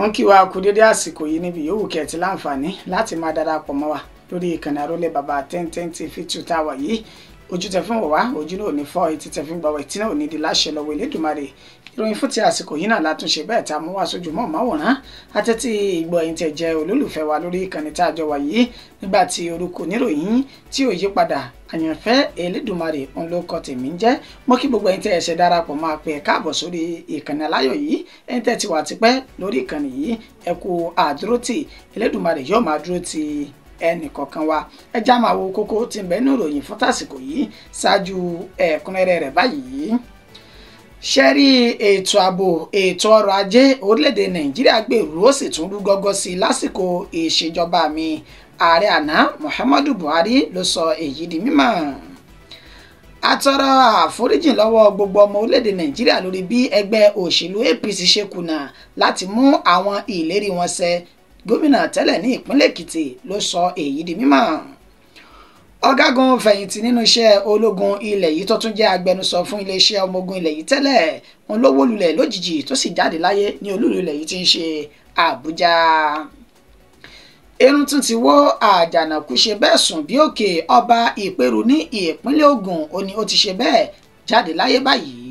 wọ́n kí wa kú dédé àsìkò yìí níbi yòówù kẹ́ ti láǹfààní láti máa darapọ̀ mọ́ wa lórí ìkànnì Àrólé Bàbá 1010 TV tá a wà yìí. Ojú tẹ fún wá ojú náà ní fọ́ etí tẹ fún gbàwọ̀ etí náà ò ní di láṣẹ lọ́wọ́ Elédùmarè. Ìròyìn fún ti àsìkò yìí náà látúnṣe bẹ́ẹ̀ tá a mú wá sójú mọ́ máwòrán àtẹ́tí ìgbọ́ ẹ̀yin tẹ̀ jẹ́ olólùfẹ́ wa lórí ìkànnì tá a jọ wà yìí nígbà tí orúkọ oníròyìn tí ò yí padà àyànfẹ́ Elédùmarè òun ló kọ tèmi ń jẹ́. Mo kí gbogbo ẹ̀yin tẹ́ ẹ ṣe darapọ̀ máa pè káàbọ̀ sórí ìkànnì aláyọ̀ yìí. Ẹ̀yin tẹ́ ti wà tipẹ́ lórí ìkànnì yìí ẹ kú àdúrótì Elédùmarè yóò máa dúró ti ẹnì kọ̀ọ̀kan wa. Ẹ já máa wo kókó tí ń bẹ nínú ìròyìn fún tàsìkò yìí ṣáájú ẹ̀kúnrẹ́rẹ́ rẹ̀ báyìí. Ṣẹ́rí ètò ààbò ètò ọrọ̀ ajé orílẹ̀-èdè Nàìjíríà gbèrú ó sì tún rú gọ́gọ́ sí i lásìkò ìṣèjọba mi. Ààrẹ àná Muhammadu Buhari ló sọ èyí di mímọ̀. Atọrọ àforíjì lọ́wọ́ gbogbo ọmọ orílẹ̀-èdè Nàìjíríà lórí bí ẹgbẹ́ òṣèlú APC ṣe kùnà láti mú àwọn ìlérí wọn ṣẹ. Gómìnà tẹ́lẹ̀ ní ìpínlẹ̀ Èkìtì ló sọ èyí di mímọ̀. Ọ̀gágun fẹ̀yìntì nínú iṣẹ́ ológun ilẹ̀ yìí tó tún jẹ́ agbẹnusọ fún iléeṣẹ́ ọmọ ogun ilẹ̀ yìí tẹ́lẹ̀ wọn ló wó lulẹ̀ lójijì tó sì jáde láyé ní olúìlú ilẹ̀ yìí tí ń ṣe Àbújá. Erun tún ti wó àjànàkú ṣe bẹ́ẹ̀ sùn bí òkè ọba Ìpẹ́rù ní ìpínlẹ̀ Ògùn ó ní ó ti ṣe bẹ́ẹ̀ jáde láyé báyìí.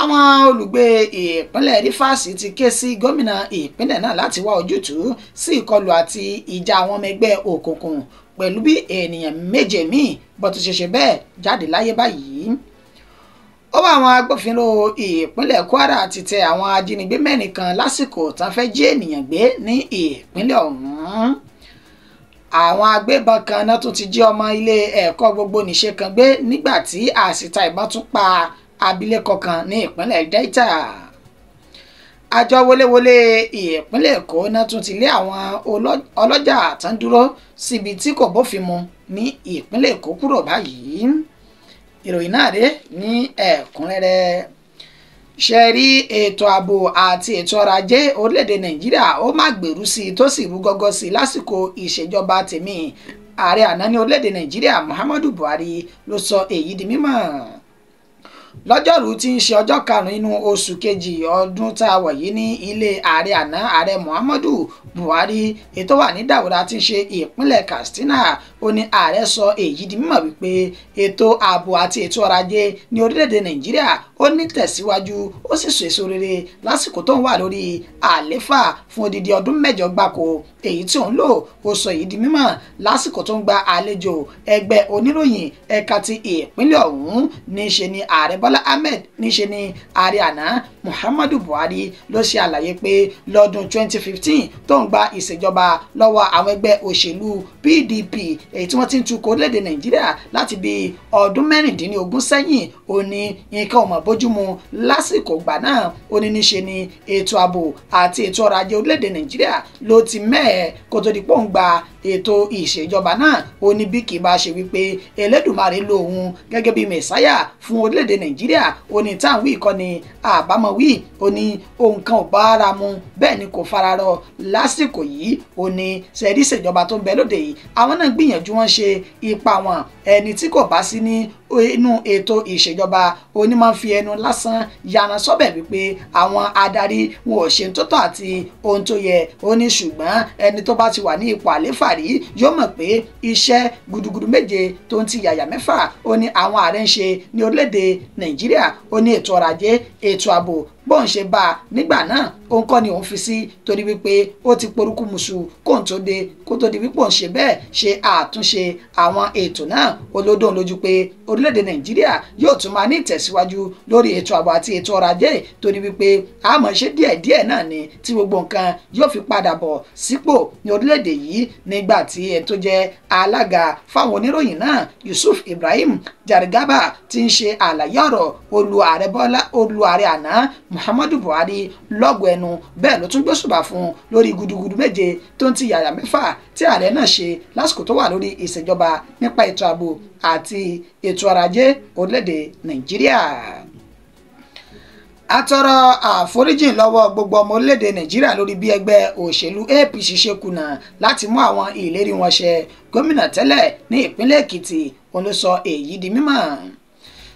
Àwọn olùgbé ìpínlẹ̀ Rivers ti ké sí gómìnà ìpínlẹ̀ náà láti wá ojútùú sí ìkọlù àti ìjà àwọn ọmọ ẹgbẹ́ òkùnkùn pẹ̀lú bí ènìyàn méje míì bó ti ṣe bẹ́ẹ̀ jáde láyé báyìí. Ó wá àwọn agbófinró ìpínlẹ̀ Kwara ti tẹ àwọn ajínigbé mẹ́rin kan lásìkò tán fẹ́ jí ènìyàn gbé ní ìpínlẹ̀ ọ̀hún. Àwọn agbébọn kan náà tún ti jí ọmọ ilé ẹ̀kọ́ gbogbo nìṣe kan gbé nígbà tí àsìta ìbọn tún pa abilékọ kan ní ìpínlẹ̀ Delta. Àjọ wọléwọlé ìpínlẹ̀ Èkó náà tún ti lé àwọn ọlọ́jà tán dúró síbi tí kò bófin mu ní ìpínlẹ̀ Èkó kúrò báyìí. Ìròyìn náà dé ní ẹ̀kúnrẹ́rẹ́. Ṣe rí ètò ààbò àti ètò ọrọ̀ ajé orílẹ̀-èdè Nàìjíríà ó má gbèrú sí i tó sì rú gọ́gọ́ sí i lásìkò ìṣèjọba tèmi. Ààrẹ àná ní orílẹ̀-èdè Nàìjíríà Muhammadu Buhari ló sọ èyí di mímọ̀. Lọ́jọ́rú tí ń ṣe ọjọ́ karùn-ún inú oṣù kejì ọdún tá a wọ̀ yìí ní ilé ààrẹ àná ààrẹ Muhammadu Buhari ètò wà ní Daura tí ń ṣe ìpínlẹ̀ Katsina ó ní ààrẹ sọ èyí di mímọ̀ wípé ètò ààbò àti ètò ọrọ̀ ajé ní orílẹ̀-èdè Nàìjíríà ó ní tẹ̀síwájú ó sì so èso rere lásìkò tó ń wà lórí àléfà fún odidi ọdún 8 gbáko èyí tí òun lò ó sọ èyí di mímọ̀ lásìkò tó ń gba àlejò ẹgbẹ́ oníròyìn ẹ̀ka ti ìpínlẹ̀ ọ̀hún níṣe ni ààrẹ Bọ́lá Ahmed níṣe ni ààrẹ àná Muhammadu Buhari ló ṣe àlàyé pé lọ́dún 2015 tó ń gba ìṣèjọba lọ́wọ́ àwọn ẹgbẹ́ òṣèlú PDP èyí tí wọ́n ti ń tukọ̀ orílẹ̀-èdè Nàìjíríà láti bí ọdún 16 sẹ́yìn ó ní nǹkan ò mọ̀ bójúmu lásìkò gbà náà ó ní níṣe ni ètò ààbò àti ètò ọrọ̀ ajé orílẹ̀-èdè Nàìjíríà ló ti mẹ́ẹ̀ kó tó di pò ń gba ètò ìṣèjọba náà ó ní bí kì í bá ṣe wípé Elédùmarè lo òun gẹ́gẹ́ bí mẹ̀sáyà fún orílẹ̀-èdè Nàìjíríà ó ní táwọn wí ìkọ́ni àbámọ̀ wí ó ní ohun kan ò bá ara mu bẹ́ẹ̀ ni kò fararọ lásìkò yìí ó ní sẹ́ẹ̀dí ìṣèjọba tó ń bẹ lóde yìí àwọn náà gbìyànjú wọn ṣe ipa wọn ẹni tí kò bá sí ní inú ètò ìṣèjọba oní máa ń fi ẹnu lásán yana sọ́bẹ̀ wípé àwọn adarí wọn ò ṣe tó tọ́ àti ohun tó yẹ ó ní ṣùgbọ́n ẹni tó bá ti wà ní ipò àléfà rí yóò mọ̀ pé iṣẹ́ gudugudu méje tó ń ti yàyà mẹ́fà ó ní àwọn ààrẹ ń ṣe ní orílẹ̀-èdè Nàìjíríà ó ní ètò ọrọ̀ ajé ètò ààbò bọ́n ṣe bá a nígbà náà òun kọ́ ni òun fi sí torí wípé ó ti porúkú musu kó tó di wípé òun ṣe bẹ́ẹ̀ ṣe àtúnṣe àwọn ètò náà olódò lójú pé orílẹ̀-èdè Nàìjíríà yóò tún máa ní ìtẹ̀síwájú lórí ètò ààbò àti ètò ọrọ̀ ajé torí wípé àmọ́ ṣe díẹ̀díẹ̀ náà ni tí gbogbo nǹkan yóò fi padà bọ̀ sípò ní orílẹ̀-èdè yìí nígbà tí ẹni tó jẹ́ alága fáwọn oníròyìn náà Yusuf Ibrahim Jarigaba ti ń ṣe àlàyé ọ̀rọ̀ olú ààrẹ àná Muhammadu Buhari lọ́gọ̀ ẹnu bẹ́ẹ̀ ló tún gbóṣùbà fún lórí gudugudu méje tó ń ti yàyà mẹ́fà tí ààrẹ náà ṣe lásìkò tó wà lórí ìṣèjọba nípa ètò ààbò àti ètò ọrọ̀ ajé orílẹ̀-èdè Nàìjíríà. Atọrọ àforíjì lọ́wọ́ gbogbo ọmọ orílẹ̀-èdè Nàìjíríà lórí bí ẹgbẹ́ òṣèlú APC ṣe kùnà láti mú àwọn ìlérí wọn ṣẹ. Gómìnà tẹ́lẹ̀ ní ìpínlẹ̀ Èkìtì òun ló sọ èyí di mímọ̀.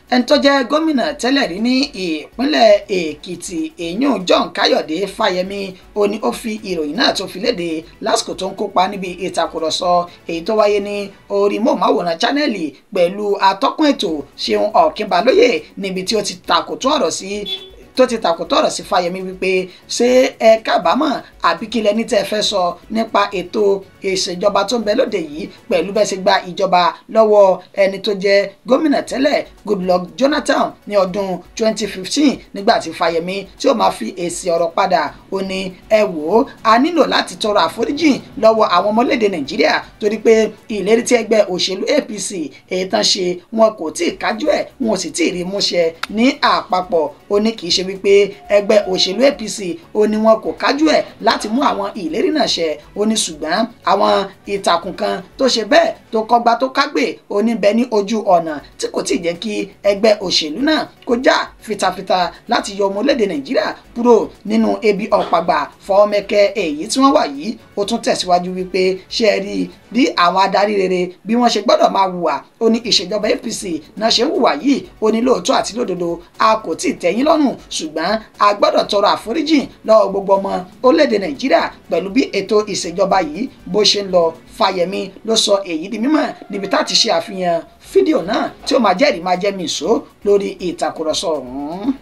ẹni tó jẹ́ gómìnà tẹ́lẹ̀ rí ní ìpínlẹ̀ Èkìtì èyún John Káyọ̀dé Fáyẹmí ó ní ó fi ìròyìn náà tó fi léde lásìkò tó ń kópa níbi ìtàkùrọ̀sọ èyí tó wáyé ní orí móhùnmáwòrán Channel pẹ̀lú atọ́kùn ètò Ṣeun Ọ̀kínbalóyè níbi tí ó ti tàkòtò ọ̀rọ̀ sí Fáyẹmí wípé ṣé ẹ kábàámọ̀ àbí kí lẹni tẹ́ fẹ́ sọ nípa ètò ìṣèjọba tó ń bẹ lóde yìí pẹ̀lú bẹ́ẹ̀ ṣe gba ìjọba lọ́wọ́ ẹni tó jẹ́ gómìnà tẹ́lẹ̀ Goodluck Jonathan ní ọdún 2015 nígbà tí Fáyẹmí tí ó máa fi èsì ọ̀rọ̀ padà ó ní ẹ wò ó a nílò láti tọrọ àforíjì lọ́wọ́ àwọn ọmọlédè Nàìjíríà torí pé ìlérí tí ẹgbẹ́ òṣèlú APC èyí tán ṣe wọn kò tí ì kájú ẹ̀ wọn ò sì tí ì rí múṣẹ ní àpapọ̀ ó ní kì í ṣe wípé ẹgbẹ́ òṣèlú APC ó ní wọn kò kájú ẹ̀ láti mú àwọn ìlérí náà ṣẹ ó ní ṣùgbọ́n àwọn ìtàkùn kan tó ṣe bẹ́ẹ̀ tó kọ́gbá tó kágbè ó ní bẹ ní ojú ọ̀nà tí kò tí ì jẹ́ kí ẹgbẹ́ òṣèlú náà kó já fitafita láti yọ ọmọlédè Nàìjíríà kúrò nínú ebi ọ̀pàgbà fọ́ọ́mẹ́kẹ́ èyí tí wọ́n wà yìí ó tún tẹ̀síwájú wípé ṣé ẹ rí bí àwọn adarí rere bí wọ́n ṣe gbọ́dọ̀ máa hùwà ó ní ìṣèjọba APC náà ṣe ń hùwà yìí ó ní lóòótọ́ àti lódodo a kò tí ì tẹ́yìn lọ́rùn ṣùgbọ́n a gbọ́dọ̀ tọrọ àforíjì lọ́wọ́ gbogbo ọmọ orílẹ̀-èdè Nàìjíríà pẹ̀lú bí ètò ìṣèjọba yìí bó ṣe ń lọ Fáyẹmí ló sọ èyí di mímọ̀ níbi tá ti ṣe àfihàn fídíò náà tí ó máa jẹ́rìí máa jẹ́ mìíṣó lórí ìtàkùrọ̀sọ ọ̀hún.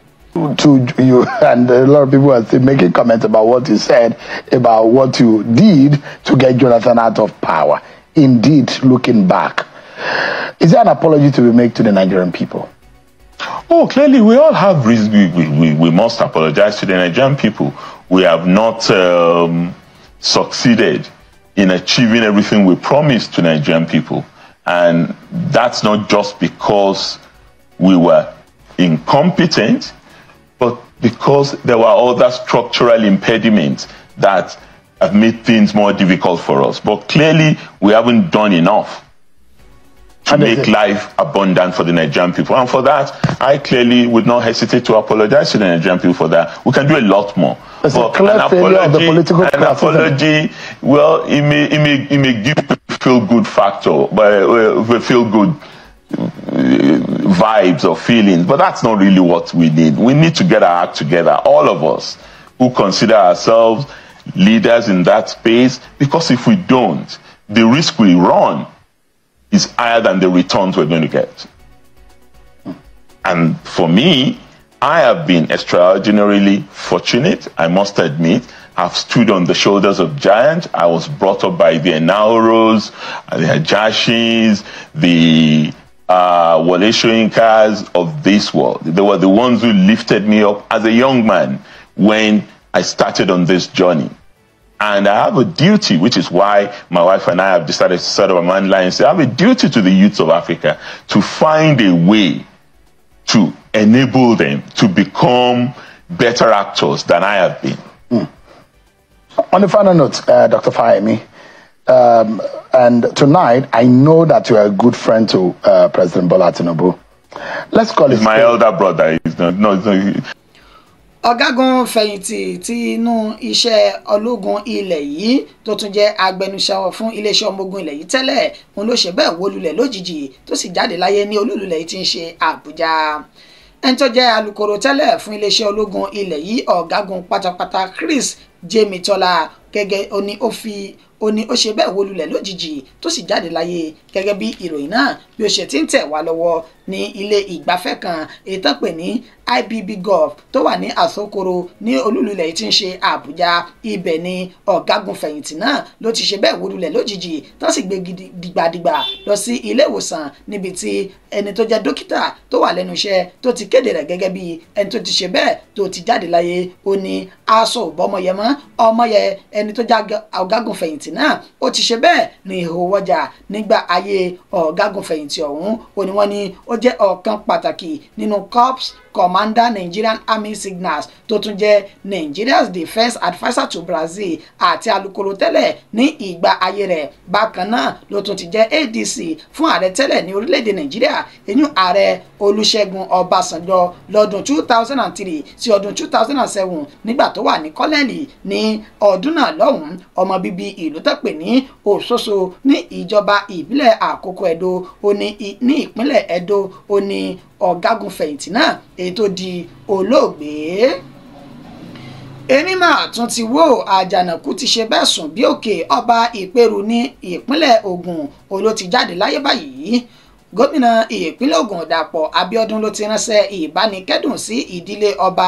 To you, and a lot of people are still making comments about what you said, about what you did to get Jonathan out of power. Indeed, looking back, is there an apology to be made to the Nigerian people? Oh, clearly, we all have reason. We must apologize to the Nigerian people. We have not succeeded in achieving everything we promised to Nigerian people. And that's not just because we were incompetent, but because there were other structural impediments that have made things more difficult for us. But clearly, we haven't done enough to make life abundant for the Nigerian people. And for that, I clearly would not hesitate to apologize to the Nigerian people for that. We can do a lot more. There's a clear failure of the political class. An apology, well, it may give a feel-good factor, but feel-good vibes or feelings, but that's not really what we need. We need to get our act together, all of us who consider ourselves leaders in that space, because if we don't, the risk we run is higher than the returns we're going to get. And for me, I have been extraordinarily fortunate, I must admit. I've stood on the shoulders of giants. I was brought up by the Enauros, the Hajashis, the Wole Soyinkas of this world. They were the ones who lifted me up as a young man when I started on this journey. And I have a duty, which is why my wife and I have decided to set up a man line and say, I have a duty to the youths of Africa to find a way to enable them to become better actors than I have been. On the final note, Dr. Fayemi, and tonight, I know that you are a good friend to President Bola Tinubu. Let's call it my elder brother. He's not, no, ọ̀gágun fẹ̀yìntì tí inú iṣẹ́ ológun ilẹ̀ yìí tó tún jẹ́ agbẹnusọ fún iléeṣẹ́ ọmọ ogun ilẹ̀ yìí tẹ́lẹ̀ òun ló ṣe bẹ́ẹ̀ wó lulẹ̀ lójijì tó sì jáde láyé ní olúlulẹ̀ yìí tí ń ṣe Àbújá. ẹni tó jẹ́ alukoro tẹ́lẹ̀ fún iléeṣẹ́ ológun ilẹ̀ yìí ọ̀gágun pátápátá Chris Jemitola gẹ́gẹ́ ó ní ó ṣe bẹ́ẹ̀ wó lulẹ̀ lójijì tó sì jáde láyé gẹ́gẹ́ bí ìròyìn náà bí ó ṣe ti ń tẹ̀ wá lọ́wọ́ ní ilé ìgbafẹ́ kan èyí tó pè ní IBB Golf tó wà ní Àsokoro ní olúlulẹ̀ tí ń ṣe Àbújá. ibẹ̀ ni ọ̀gágun fẹ̀yìntì náà ló ti ṣe bẹ́ẹ̀ wó lulẹ̀ lójijì tó sì gbé dìgbàdìgbà lọ sí ilé ìwòsàn níbi tí ẹni tó jẹ́ dókítà tó wà lẹ́nu iṣẹ́ tó ti kéde rẹ̀ gẹ́gẹ́ bí ẹni tó ti ṣe bẹ́ẹ̀ tó ti jáde láyé. ó ní aṣọ òbọ́mọyẹ mọ́ ọmọyẹ ẹni tó jẹ́ ọ̀gágun fẹ̀yìntì náà ó ti ṣe bẹ́ẹ̀ ní ìhò wọjà nígbà ayé ọ̀gágun fẹ̀yìntì ọ̀hún. ó ní wọ́n ní ó jẹ́ ọ̀kan pàtàkì nínú corps commander Nigerian Army Signals tó tún jẹ́ Nigeria's defence adviser to Brazil àti alukoro tẹ́lẹ̀ ní ìgbà ayé rẹ̀. bákan náà ló tún ti jẹ́ ADC fún ààrẹ tẹ́lẹ̀ ní orílẹ̀-èdè Nàìjíríà èyún ààrẹ Olúṣẹ́gun Ọbásanjọ́ lọ́dún 2003 sí ọdún 2007 nígbà tó wà ní kọ́lẹ́ẹ̀lì ní ọdún náà lọ́hùn-ún. ọmọ bíbí ìlú tó pè ní Òṣoṣo ní ìjọba ìbílẹ̀ Àkókò Ẹdó ó ní ìpínlẹ̀ Ẹdó ó ní ọ̀gágun fẹ̀yìntì náà èyí tó di olóògbé. Enímà tún ti wó Àjànàkú ti ṣe bẹ́ẹ̀ sùn bí òkè ọba Ìpẹ́rù ní ìpínlẹ̀ Ògùn ló ti jáde láyé báyìí. Gómìnà ìpínlẹ̀ Ògùn Dàpọ̀ Abíọ́dún ló ti ránṣẹ́ ìbánikẹ́dùn sí ìdílé ọba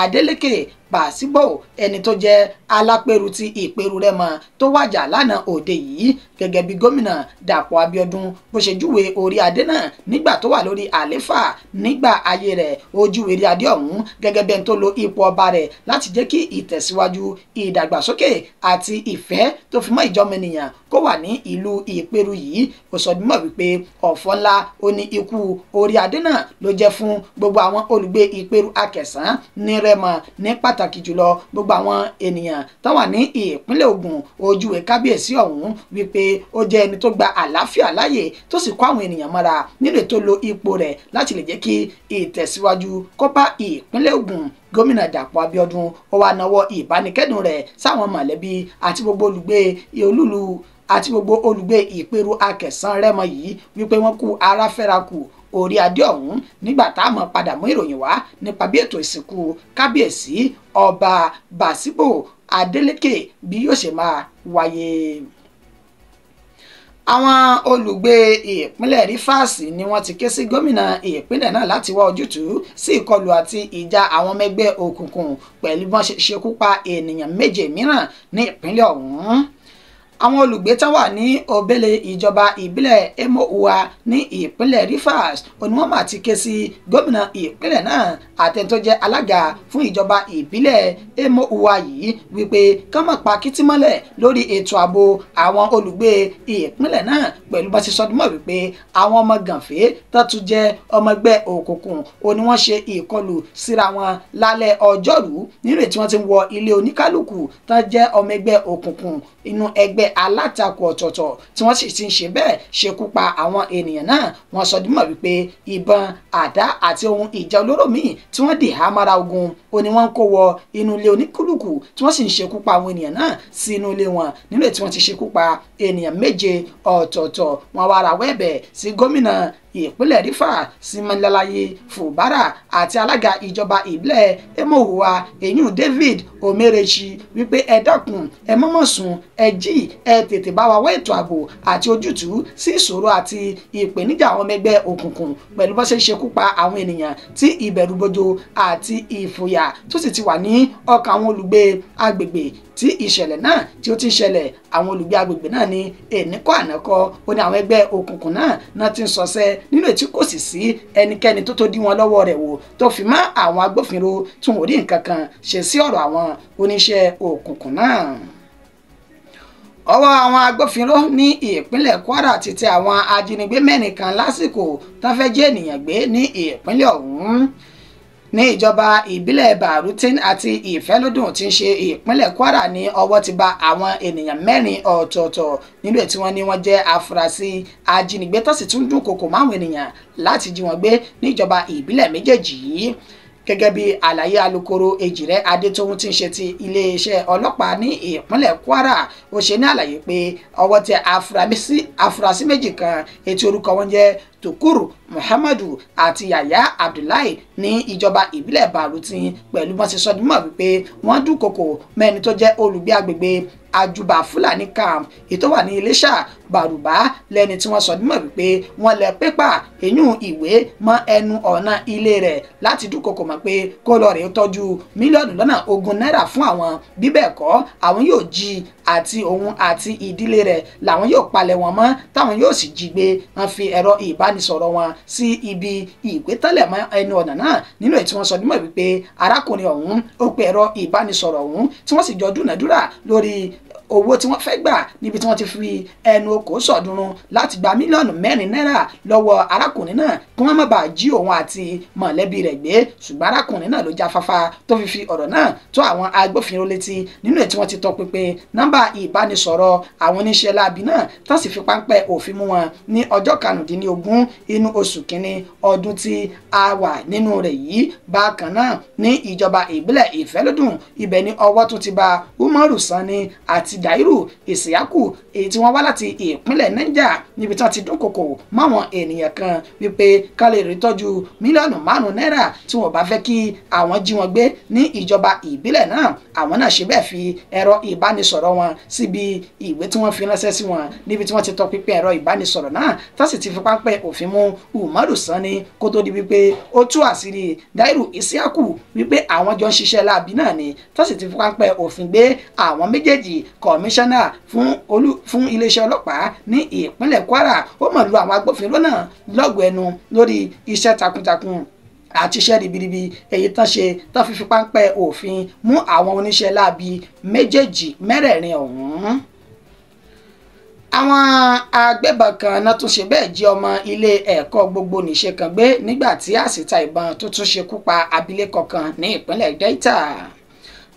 Adélékè Pàṣíbò ẹni tó jẹ́ alápẹ̀rù ti Ìpẹ́rù Rẹ́mọ tó wàjà lánàá òde yìí, gẹ́gẹ́ bí gómìnà Dàpọ̀ Abíọ́dún bó ṣe júwe orí adé náà nígbà tó wà lórí àléfà nígbà ayé rẹ̀. Ó júwe orí adé ọ̀hún gẹ́gẹ́ bí ẹni tó lo ipò ọba rẹ̀ láti jẹ́ kí ìtẹ̀síwájú, ìdàgbàsókè àti ìfẹ́ tó fi mọ́ ìjọmọnìyàn kó wà ní ìlú Ìpẹ́rù yìí. Ó sọ dímọ̀ wípé ọ̀fọ̀ ńlá ó ní ikú orí adé náà ló jẹ́ fún gbogbo àwọn olùgbé Ìpẹ́rù Akẹ̀sán ní Rẹ́mọ, ní pàtàkì jùlọ gbogbo àwọn ènìyàn tó wà ní ìpínlẹ̀ Ògùn. Ojúwe kábíyèsí ọ̀hún wípé ó jẹ́ ẹni tó gba àlàáfíà láàyè tó sì kó àwọn ènìyàn mọ́ra nílé tó lo ipò rẹ̀ láti lè jẹ́ kí ìtẹ̀síwájú kó bá ìpínlẹ̀ Ògùn. Gómìnà Dàpọ̀ Abíọ́dún ó wá nawọ́ ìbánikẹ́dùn rẹ̀ sáwọn mọ̀lẹ́bí àti gbogbo olùgbé olúlu àti gbogbo olùgbé Ìpẹ́rù Akẹ̀sán Rẹ́mọ yìí wípé wọ́n kú ara fẹ́ra kù orí adé ọ̀hún nígbà tá a mọ̀ padà mú ìròyìn wá nípa bí ètò ìsìnkú kábíyèsí ọba Pàṣíbò Adélékè bí yóò ṣe máa wáyé. Àwọn olùgbé ìpínlẹ̀ Rivers ni wọ́n ti ké sí gómìnà ìpínlẹ̀ náà láti wá ojútùú sí ìkọlù àti ìjà àwọn ọmọ ẹgbẹ́ òkùnkùn pẹ̀lú bí wọ́n ṣe ṣekú pa ènìyàn méje mìíràn ní ìpínlẹ̀ ọ̀hún. Àwọn olùgbé tán wà ní Obele ìjọba ìbílẹ̀ Emohua ní ìpínlẹ̀ Rivers ni wọ́n máa ti ké sí gómìnà ìpínlẹ̀ náà àtẹni tó jẹ́ alága fún ìjọba ìbílẹ̀ Emohua yìí wípé kán má pa kìtìmọ́lẹ̀ lórí ètò ààbò àwọn olùgbé ìpínlẹ̀ náà pẹ̀lú bá ti sọdúnmọ́ wípé àwọn ọmọ gànfẹ́ tó tún jẹ́ ọmọ ẹgbẹ́ òkùnkùn ni wọ́n ṣe ìkọlù síra wọn lálẹ́ ọjọ́rú nílé tí wọ́n ti ń wọ ilé oníkálukú tó jẹ́ ọmọ ẹgbẹ́ òkùnkùn inú ẹgbẹ́ alátakò ọ̀tọ̀ọ̀tọ̀ tí wọ́n sì ti ń ṣe bẹ́ẹ̀ ṣekú pa àwọn ènìyàn náà. Wọ́n sọ dímọ̀ wípé ìbọn, àdá àti ohun ìjà olóró míì tí wọ́n dì hámára ogun ni wọ́n ń kó wọ inú ilé oníkúlùkù tí wọ́n sì ń ṣekú pa àwọn ènìyàn náà sí inú ilé wọn nílé tí wọ́n ti ṣekú pa ènìyàn méje ọ̀tọ̀ọ̀tọ̀. Wọ́n wá rawọ́ ẹ̀bẹ̀ sí gómìnà ìpínlẹ̀ Rivers Siminalayi Fubara àti alága ìjọba ìbílẹ̀ Emohua eyín David Omerechi wípé ẹ dákun, ẹ mọ́mọ́ sùn, ẹ jí, ẹ tètè bá wa wá ètò ààbò àti ojútùú sí ìṣòro àti ìpèníjà àwọn ọmọ ẹgbẹ́ òkùnkùn pẹ̀lú bó ṣe ṣekú pa àwọn ènìyàn tí ìbẹ̀rùbojo àti ìfòyà tó sì ti wà ní ọkàn àwọn olùgbé agbègbè tí ìṣẹ̀lẹ̀ náà tí ó ti ń ṣẹlẹ̀. Àwọn olùgbé agbègbè náà ní ènìkọ́ ànákọ́ ó ní àwọn ẹgbẹ́ òkùnkùn náà ti ń sọsẹ́ nínú ètí kò sì sí ẹnikẹ́ni tó dí wọn lọ́wọ́ rẹ̀ wò tó fi mọ́ àwọn agbófinró tí wọn ò rí nǹkan kan ṣe sí ọ̀rọ̀ àwọn oníṣẹ́ òkùnkùn náà. Ọwọ́ àwọn agbófinró ní ìpínlẹ̀ Kwara ti tẹ àwọn ajínigbé mẹ́rin kan lásìkò tó fẹ́ jí ènìyàn gbé ní ìpínlẹ̀ ọ̀hún. Ní ìjọba ìbílẹ̀ Barutin àti Ìfẹ́lódùn tí ń ṣe ìpínlẹ̀ Kwara ní ọwọ́ ti bá àwọn ènìyàn mẹ́rin ọ̀tọ̀ọ̀tọ̀ nínú ètí wọn ni wọ́n jẹ́ afurasí ajínigbé tó sì tún dúnkòokò máwọn ènìyàn láti jí wọn gbé ní ìjọba ìbílẹ̀ méjèèjì yìí. Gẹ́gẹ́ bí àlàyé alukoro Èjìrẹ́ Adétóhun tí ń ṣe ti iléeṣẹ́ ọlọ́pàá ní ìpínlẹ̀ Kwara, ó ṣe ní àlàyé pé ọwọ́ tẹ afurasí méjì kan ètí orúkọ wọn jẹ́ Tukuru Muhammadu àti Yahya Abdullahi ní ìjọba ìbílẹ̀ Barutin pẹ̀lú bọ́n ti sọ dímọ̀ wípé wọ́n dúnkòokò mẹ́ni tó jẹ́ olùgbé agbègbè Àjùbà Fúlàní camp ètò wà ní Iléṣà Bàrùbá lẹ́ni tí wọ́n sọ dímọ̀ wípé wọ́n lẹ pépà èyún ìwé mọ́ ẹnu ọ̀nà ilé rẹ̀ láti dúnkòokò mọ̀ pé kó lọ rèé tọ́jú mílíọ̀nù lọ́nà 20 náírà fún àwọn bí bẹ́ẹ̀ kọ́ àwọn yóò jí àti òun àti ìdílé rẹ̀ làwọn yóò palẹ̀ wọn mọ́ táwọn yóò sì jí gbé. Wọ́n fi ẹ̀rọ ìbánisọ̀rọ̀ wọn sí ibi ìgbétẹ́lẹ̀ mọ́ ẹnu ọ̀nà náà nínú èyí tí wọ́n sọ dímọ̀ wípé arákùnrin ọ̀hún ó pe ẹ̀rọ ìbánisọ̀rọ̀ ọ̀hún tí wọ́n sì jọ dúnàdúrà lórí owó tí wọ́n fẹ́ gbà níbi tí wọ́n ti fi ẹnu okòó sọ̀dúnrún láti gba mílíọ̀nù 4 náírà lọ́wọ́ arákùnrin náà kí wọ́n má bàa jí òun àti mọ̀lẹ́bí rẹ̀ gbé. Ṣùgbọ́n arákùnrin náà ló jáfáfá tó fi ọ̀rọ̀ náà tó àwọn agbófinró létí nínú èyí tí wọ́n ti tọpinpin nọ́mbà ìbánisọ̀rọ̀ àwọn oníṣẹ́ láabi náà tó sì fi páńpẹ́ òfin mú wọn ní ọjọ́ 15 inú oṣù kínní ọdún tí a wà nínú rẹ̀ yìí. Bákan náà ní ìjọba ìbílẹ̀ Ìfẹ́lódùn ibẹ̀ ni ọwọ́ tó ti bá Umaru Sani àti Dàírù Ìsíákù èyí tí wọ́n wá láti ìpínlẹ̀ Niger níbi tí wọ́n ti dúnkokò máwọn ènìyàn kan wípé ká lè rí tọ́jú mílíọ̀nù 5 náírà tí wọ́n bá fẹ́ kí àwọn jí wọn gbé ní ìjọba ìbílẹ̀ náà. Àwọn náà ṣe bẹ́ẹ̀ fi ẹ̀rọ ìbánisọ̀rọ̀ wọn síbi ìwé tí wọ́n fi ránṣẹ́ sí wọn níbi tí wọ́n ti tọpinpin ẹ̀rọ ìbánisọ̀rọ̀ náà tó sì ti fi páńpẹ́ òfin mú Umaru Sani kó tó di wípé ó tú àṣírí Dàírù Ìsíákù wípé àwọn jọ ń ṣiṣẹ́ láabi náà ni tó sì ti fi páńpẹ́ òfin gbé àwọn méjèèjì. Kọmíṣánná fún iléeṣẹ́ ọlọ́pàá ní ìpínlẹ̀ Kwara ó mọ̀ lu àwọn agbófinró náà lọ́gọ̀ọ́ ẹnu lórí iṣẹ́ takuntakun àti iṣẹ́ ribiribi èyí tán ṣe tán fi páńpẹ́ òfin mú àwọn oníṣẹ́ láabi méjèèjì mẹ́rẹ̀ẹ̀rin ọ̀hún. Àwọn agbébọn kan náà tún ṣe bẹ́ẹ̀ jí ọmọ ilé ẹ̀kọ́ gbogbo nìṣe kan gbé nígbà tí àsìta ìbọn tó tún ṣekú pa abilékọ kan ní ìpínlẹ̀ Delta.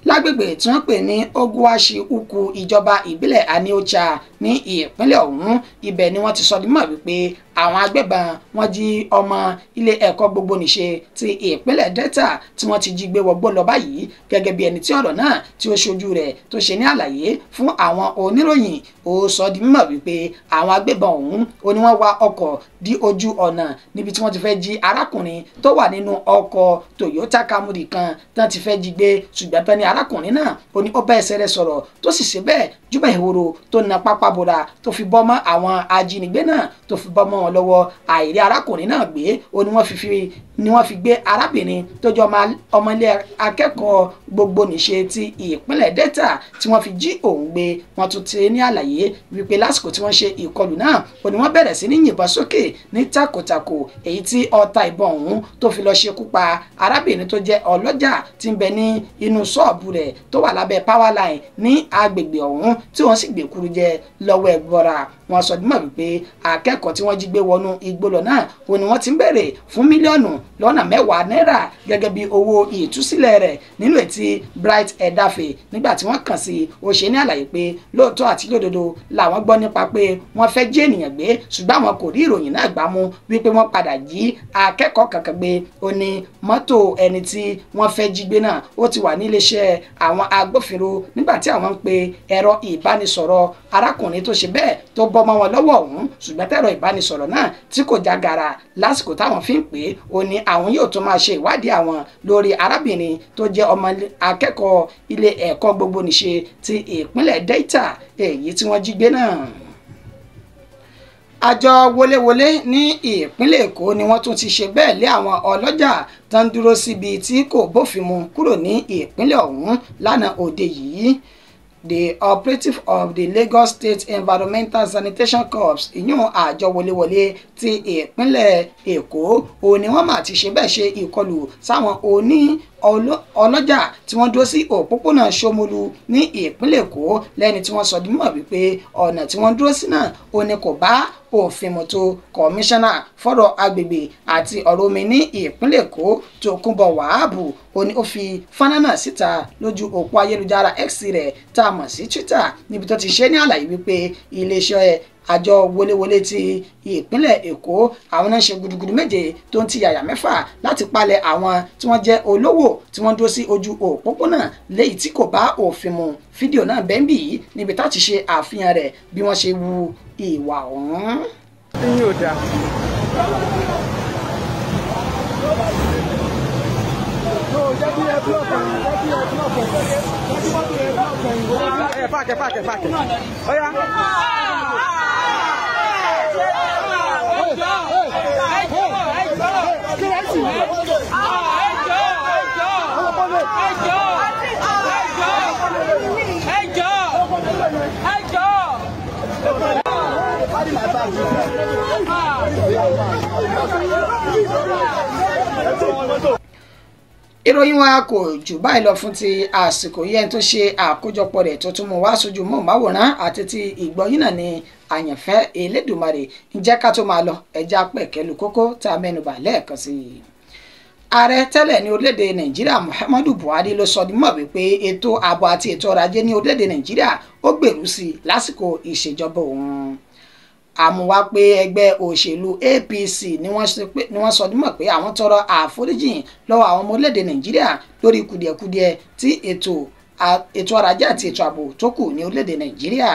Lágbègbè tí wọ́n pè ní Oguwashi Ukwu ìjọba ìbílẹ̀ Aniocha ní ìpínlẹ̀ ọ̀hún ibẹ̀ ni wọ́n ti sọ di mọ̀ wípé àwọn agbébọn wọ́n jí ọmọ ilé ẹ̀kọ́ gbogbo nìṣe ti ìpínlẹ̀ Delta tí wọ́n ti jí gbé wọgbó lọ báyìí gẹ́gẹ́ bí ẹni tí ọ̀rọ̀ náà tí ó ṣojú rẹ̀ tó ṣe ní àlàyé fún àwọn oníròyìn. Ó sọ di mímọ̀ wípé àwọn agbébọn ọ̀hún ó ní wọ́n wá ọkọ̀ dí ojú ọ̀nà níbi tí wọ́n ti fẹ́ jí arákùnrin tó wà nínú ọkọ̀ Toyota Camry kan tán ti fẹ́ jí gbé ṣùgbọ́n tán ni arákùnrin náà ó ní ó bá ẹsẹ̀ rẹ̀ sọ̀rọ̀ tó sì ṣe bẹ́ẹ̀ júbà ìhòòrò tó na pápá bora tó fi bọ́ mọ́ àwọn ajínigbé náà tó fi bọ́ mọ́ wọn lọ́wọ́. Àìrí arákùnrin náà gbé ó ní wọ́n fi gbé arábìnrin tó jẹ́ ọmọ ilé akẹ́kọ̀ọ́ gbogbo nìṣe ti ìpínlẹ̀ Delta tí wọ́n fi jí òun gbé. Wọ́n tún ti ní àlàyé wípé lásìkò tí wọ́n ṣe ìkọlù náà ó ní wọ́n bẹ̀rẹ̀ sí ní yìnbọn sókè ní takòtàkò èyí tí ọta ìbọn ọ̀hún tó fi lọ ṣekú pa arábìnrin tó jẹ́ ọlọ́jà tí ń bẹ ní inú ṣọ́ọ̀bù rẹ̀ tó wà lábẹ́ power line ní agbègbè ọ̀hún tí wọ́n sì gbèkúrú jẹ lọ́wọ́ ẹ̀gbọ́ra. Wọ́n sọ dímọ̀ wípé akẹ́kọ̀ọ́ tí wọ́n jí gbé wọnú igbó lọ náà ó ní wọ́n ti ń béèrè fún mílíọ̀nù lọ́nà 10 náírà gẹ́gẹ́ bí owó ìtúsílẹ̀ rẹ̀ nínú ètí Bright Edafe nígbà tí wọ́n kàn sí ó ṣe ní àlàyé pé lóòótọ́ àti lódodo làwọn gbọ́ nípa pé wọ́n fẹ́ jí ènìyàn gbé ṣùgbọ́n àwọn kò rí ìròyìn náà gbà mú wípé wọ́n padà jí akẹ́kọ̀ọ́ kankan gbé. Ó ní mọ́tò ẹni tí wọ́n fẹ́ jí gbé náà ó ti wà níléeṣẹ́ àwọn agbófinró nígbà tí àwọn ń pe ẹ̀rọ ìbánisọ̀rọ̀ arákùnrin tó ṣe bẹ́ẹ̀ tó bọ́ mọ́ wọn lọ́wọ́ ọ̀hún ṣùgbọ́n tẹ̀rọ ìbánisọ̀rọ̀ náà tí kò já gara lásìkò táwọn fi ń pè é ó ní àwọn yóò tún máa ṣe ìwádìí àwọn lórí arábìnrin tó jẹ́ ọmọ akẹ́kọ̀ọ́ ilé ẹ̀kọ́ gbogbo nìṣe ti ìpínlẹ̀ Delta èyí tí wọ́n jí gbé náà. Àjọ wọléwọlé ní ìpínlẹ̀ Èkó ni wọ́n tún ti ṣe bẹ́ẹ̀ lé àwọn ọlọ́jà tó ń dúró síbi tí kò bófin mu kúrò ní ìpínlẹ̀ ọ̀hún lánàá òde yìí. The operative of the Lagos State Environmental Sanitation Corps ìyún àjọ wọléwọlé ti ìpínlẹ̀ Èkó òun ni wọ́n máa ti ṣe bẹ́ẹ̀ ṣe ìkọlù sáwọn ọlọ́jà tí wọ́n dúró sí òpópónà Ṣómólú ní ìpínlẹ̀ Èkó lẹ́ni tí wọ́n sọ di mímọ̀ wípé ọ̀nà tí wọ́n dúró sí náà ó ní kò bá òfin mu tó. Kọmíṣánná fọ́rọ̀ agbègbè àti ọ̀rọ̀ omi ní ìpínlẹ̀ Èkó Tókunbọ̀ Wàhábù ó ní ó fi fọ́nrán náà síta lójú òpó ayélujára X rẹ̀ tá a mọ̀ sí Twitter níbi tó ti ṣe ní àlàyé wípé iléeṣẹ́ àjọ wọléwọlé ti ìpínlẹ̀ Èkó àwọn náà ṣe gudugudu méje tó ń ti yàyà mẹ́fà láti palẹ̀ àwọn tí wọ́n jẹ́ olówó tí wọ́n dúró sí ojú òpópónà léyìí tí kò bá òfin mu. Fídíò náà bẹ́ẹ̀ bì í níbi tá ti ṣe àfihàn rẹ̀ bí wọ́n ṣe wu ìwà ọ̀hún. Ìròyìn wa kò jù báyìí lọ fún ti àsìkò yẹn tó ṣe àkójọpọ̀ rẹ̀ tó tún mú wá sójú móhùnmáwòrán àti ti ìgbọ́yìn náà ní àyànfẹ́ Elédùmarè. Ǹjẹ́ ká tó máa lọ ẹja pẹ̀kẹ́lu kókó tá a mẹ́nubà lẹ́ẹ̀kan sí i. Ààrẹ tẹ́lẹ̀ ní orílẹ̀-èdè Nàìjíríà Muhammadu Buhari ló sọ di mọ̀ wípé ètò ààbò àti ètò ọrọ̀ ajé ní orílẹ̀-èdè Nàìjíríà ó gbèrú sí i lásìkò ìṣèjọba òun. Àmúwá pé ẹgbẹ́ òṣèlú APC ni wọ́n sọ di mọ̀ pé àwọn tọrọ àforíjìn lọ́wọ́ àwọn ọmọ orílẹ̀-èdè Nàìjíríà lórí kùdìẹ̀kudiẹ tí ètò ètò ọrọ̀ ajé àti ètò ààbò tó kù ní orílẹ̀-èdè Nàìjíríà.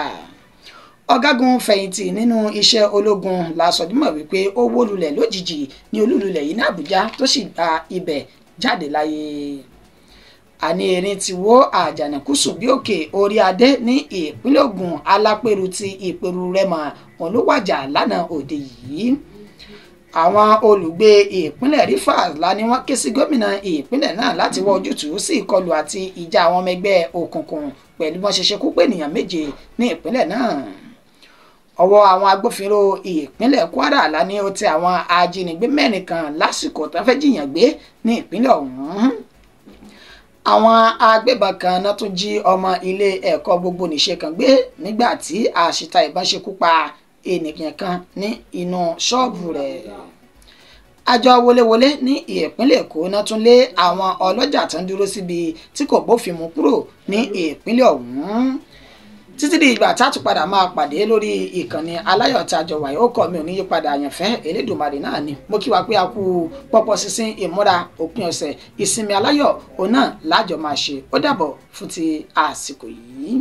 Ọ̀gágun fẹ̀yìntì nínú iṣẹ́ ológun la sọ dímọ̀ wípé ó wó lulẹ̀ lójijì ní olúlulẹ̀ yìí ní Àbújá tó sì gba ibẹ̀ jáde láyé. Àní erin ti wó àjànàkú sùn bí òkè orí adé ní ìpínlẹ̀ Ògùn. Alápẹ̀rù ti Ìpẹ̀rù Rẹ́mọ wọn ló wàjà lánàá òde yìí. Àwọn olùgbé ìpínlẹ̀ Rivers la ní wọ́n ké sí gómìnà ìpínlẹ̀ náà láti wá ojútùú sí ìkọlù àti ìjà àwọn ọmọ ẹgbẹ́ òkùnkùn pẹ̀lú bọ́n ṣe ṣekú pé ènìyàn 7 ní ìpínlẹ̀ náà. Ọwọ́ àwọn agbófinró ìpínlẹ̀ Kwara la ní ó tẹ àwọn ajínigbé 4 kan lásìkò tó fẹ́ jiyàn gbé ní ìpínlẹ̀ ọ̀hún. Àwọn agbébọn kan náà tún jí ọmọ ilé ẹ̀kọ́ gbogbo nìṣe kan gbé nígbà tí àṣìta ìbọn ṣekú pa ènìyàn kan ní inú ṣọ́ọ̀bù rẹ̀. Àjọ wọléwọlé ní ìpínlẹ̀ Èkó náà tún lé àwọn ọlọ́jà tó ń dúró síbi tí kò bófin mu kúrò ní ìpínlẹ̀ ọ̀hún. Títí di ìgbà tá a tún padà máa pàdé lórí ìkànnì aláyọ̀ tí a jọ wáyé ó kọ́ mi ò ní yípadà àyànfẹ́ Elédùmarè náà ni mo kí wa pé a kú pọ́pọ́ sísìn ìmúra òpin ọ̀sẹ̀ ìsinmi aláyọ̀ òun náà lájọ máa ṣe ó dàbọ̀ fún ti àsìkò yìí.